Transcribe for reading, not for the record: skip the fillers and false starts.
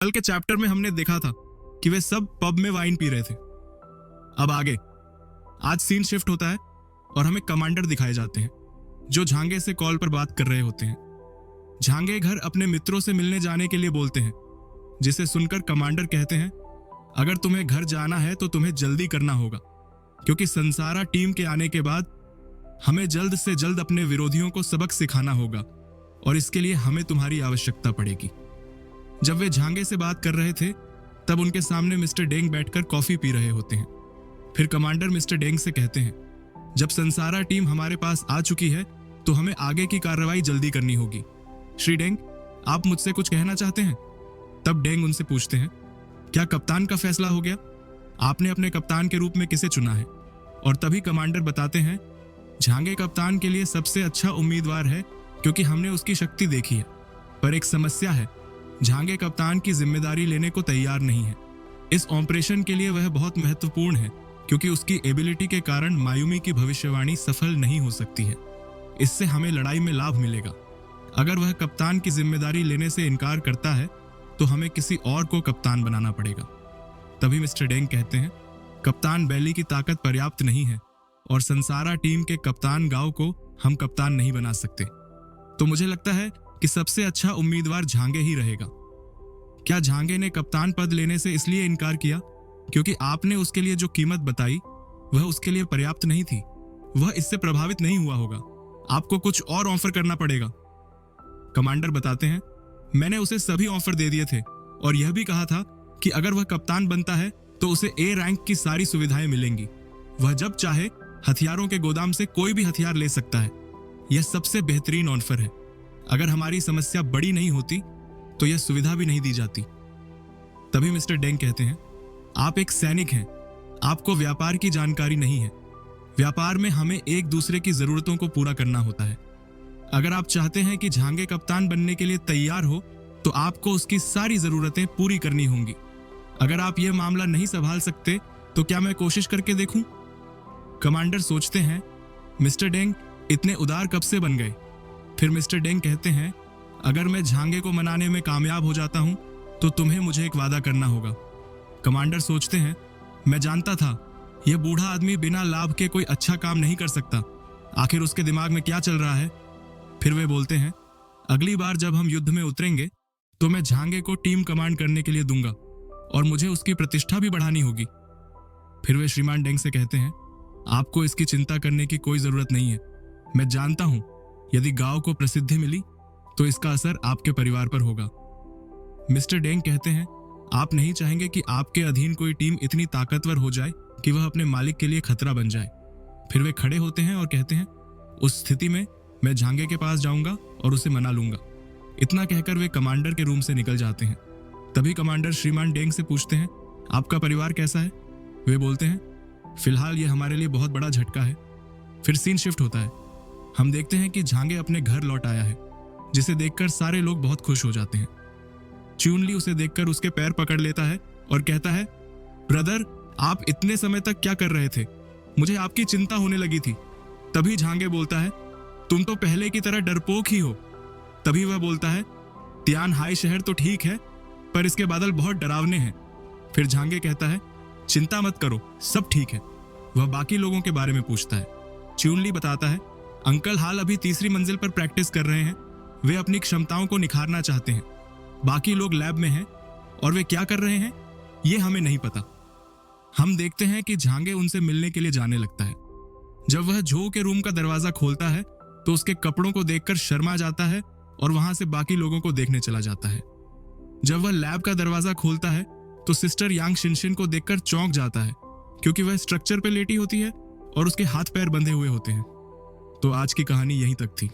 कल के चैप्टर में हमने देखा था कि वे सब पब में वाइन पी रहे थे। अब आगे आज सीन शिफ्ट होता है और हमें कमांडर दिखाए जाते हैं जो झांगे से कॉल पर बात कर रहे होते हैं। झांगे घर अपने मित्रों से मिलने जाने के लिए बोलते हैं, जिसे सुनकर कमांडर कहते हैं, अगर तुम्हें घर जाना है तो तुम्हें जल्दी करना होगा, क्योंकि संसारा टीम के आने के बाद हमें जल्द से जल्द अपने विरोधियों को सबक सिखाना होगा और इसके लिए हमें तुम्हारी आवश्यकता पड़ेगी। जब वे झांगे से बात कर रहे थे तब उनके सामने मिस्टर डेंग बैठकर कॉफी पी रहे होते हैं। फिर कमांडर मिस्टर डेंग से कहते हैं, जब संसारा टीम हमारे पास आ चुकी है तो हमें आगे की कार्रवाई जल्दी करनी होगी। श्री डेंग, आप मुझसे कुछ कहना चाहते हैं? तब डेंग उनसे पूछते हैं, क्या कप्तान का फैसला हो गया? आपने अपने कप्तान के रूप में किसे चुना है? और तभी कमांडर बताते हैं, झांगे कप्तान के लिए सबसे अच्छा उम्मीदवार है क्योंकि हमने उसकी शक्ति देखी है, पर एक समस्या है, झांगे कप्तान की जिम्मेदारी लेने को तैयार नहीं है। इस ऑपरेशन के लिए वह बहुत महत्वपूर्ण है क्योंकि उसकी एबिलिटी के कारण मायुमी की भविष्यवाणी सफल नहीं हो सकती है। इससे हमें लड़ाई में लाभ मिलेगा। अगर वह कप्तान की जिम्मेदारी लेने से इनकार करता है तो हमें किसी और को कप्तान बनाना पड़ेगा। तभी मिस्टर डेंग कहते हैं, कप्तान बैली की ताकत पर्याप्त नहीं है और संसारा टीम के कप्तान गांव को हम कप्तान नहीं बना सकते, तो मुझे लगता है कि सबसे अच्छा उम्मीदवार झांगे ही रहेगा। क्या झांगे ने कप्तान पद लेने से इसलिए इनकार किया क्योंकि आपने उसके लिए जो कीमत बताई वह उसके लिए पर्याप्त नहीं थी? वह इससे प्रभावित नहीं हुआ होगा, आपको कुछ और ऑफर करना पड़ेगा। कमांडर बताते हैं, मैंने उसे सभी ऑफर दे दिए थे और यह भी कहा था कि अगर वह कप्तान बनता है तो उसे ए रैंक की सारी सुविधाएं मिलेंगी। वह जब चाहे हथियारों के गोदाम से कोई भी हथियार ले सकता है। यह सबसे बेहतरीन ऑफर है। अगर हमारी समस्या बड़ी नहीं होती तो यह सुविधा भी नहीं दी जाती। तभी मिस्टर डेंग कहते हैं, आप एक सैनिक हैं, आपको व्यापार की जानकारी नहीं है। व्यापार में हमें एक दूसरे की जरूरतों को पूरा करना होता है। अगर आप चाहते हैं कि झांगे कप्तान बनने के लिए तैयार हो तो आपको उसकी सारी जरूरतें पूरी करनी होंगी। अगर आप यह मामला नहीं संभाल सकते तो क्या मैं कोशिश करके देखूं? कमांडर सोचते हैं, मिस्टर डेंग इतने उदार कब से बन गए? फिर मिस्टर डेंग कहते हैं, अगर मैं झांगे को मनाने में कामयाब हो जाता हूं तो तुम्हें मुझे एक वादा करना होगा। कमांडर सोचते हैं, मैं जानता था यह बूढ़ा आदमी बिना लाभ के कोई अच्छा काम नहीं कर सकता। आखिर उसके दिमाग में क्या चल रहा है? फिर वे बोलते हैं, अगली बार जब हम युद्ध में उतरेंगे तो मैं झांगे को टीम कमांड करने के लिए दूंगा और मुझे उसकी प्रतिष्ठा भी बढ़ानी होगी। फिर वे श्रीमान डेंग से कहते हैं, आपको इसकी चिंता करने की कोई जरूरत नहीं है। मैं जानता हूं यदि गांव को प्रसिद्धि मिली तो इसका असर आपके परिवार पर होगा। मिस्टर डेंग कहते हैं, आप नहीं चाहेंगे कि आपके अधीन कोई टीम इतनी ताकतवर हो जाए कि वह अपने मालिक के लिए खतरा बन जाए। फिर वे खड़े होते हैं और कहते हैं, उस स्थिति में मैं झांगे के पास जाऊंगा और उसे मना लूंगा। इतना कहकर वे कमांडर के रूम से निकल जाते हैं। तभी कमांडर श्रीमान डेंग से पूछते हैं, आपका परिवार कैसा है? वे बोलते हैं, फिलहाल यह हमारे लिए बहुत बड़ा झटका है। फिर सीन शिफ्ट होता है। हम देखते हैं कि झांगे अपने घर लौट आया है, जिसे देखकर सारे लोग बहुत खुश हो जाते हैं। च्यूनली उसे देखकर उसके पैर पकड़ लेता है और कहता है, ब्रदर, आप इतने समय तक क्या कर रहे थे? मुझे आपकी चिंता होने लगी थी। तभी झांगे बोलता है, तुम तो पहले की तरह डरपोक ही हो। तभी वह बोलता है, तियान हाई शहर तो ठीक है पर इसके बादल बहुत डरावने हैं। फिर झांगे कहता है, चिंता मत करो, सब ठीक है। वह बाकी लोगों के बारे में पूछता है। च्यूनली बताता है, अंकल हाल अभी तीसरी मंजिल पर प्रैक्टिस कर रहे हैं। वे अपनी क्षमताओं को निखारना चाहते हैं। बाकी लोग लैब में हैं और वे क्या कर रहे हैं ये हमें नहीं पता। हम देखते हैं कि झांगे उनसे मिलने के लिए जाने लगता है। जब वह जो के रूम का दरवाजा खोलता है तो उसके कपड़ों को देखकर शर्मा जाता है और वहां से बाकी लोगों को देखने चला जाता है। जब वह लैब का दरवाजा खोलता है तो सिस्टर यांग शिनशिन को देखकर चौंक जाता है क्योंकि वह स्ट्रक्चर पर लेटी होती है और उसके हाथ पैर बंधे हुए होते हैं। तो आज की कहानी यहीं तक थी।